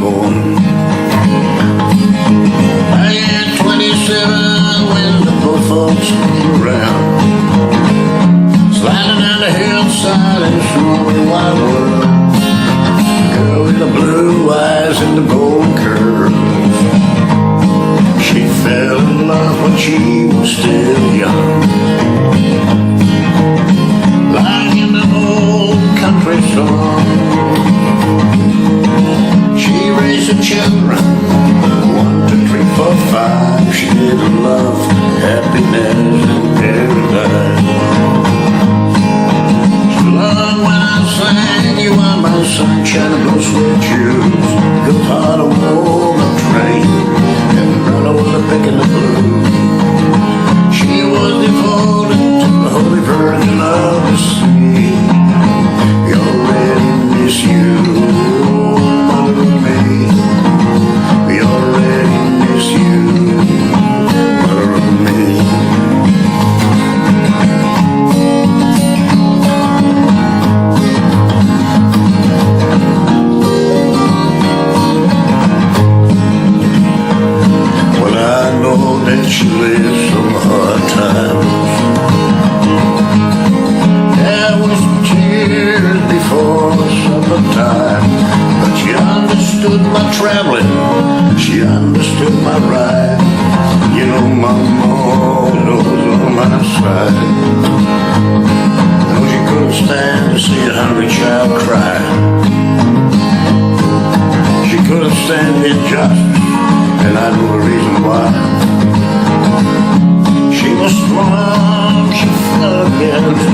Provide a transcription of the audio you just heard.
born. I had 27 when the poor folks came around, sliding down the hillside in a snowy wide world. Girl with the blue eyes and the gold curls, she fell in love when she was still young. Like in an old country song, she raised her children, 1, 2, 3, 4, 5. She did love, happiness, and paradise. She loved when I sang, you are my sunshine and those sweet shoes. Good heart of woman train, and brother was a pick in the blue. She was devoted to the Holy Virgin of the Sea. We already miss you, mother of me. We already miss you, mother of me. Well, I know that she lived some hard times. There was tears before summertime, but she understood my traveling, she understood my ride. You know, Mama always on my side. No, she couldn't stand to see a hungry child cry. She couldn't stand injustice, and I know the reason why. She was strong, she fought against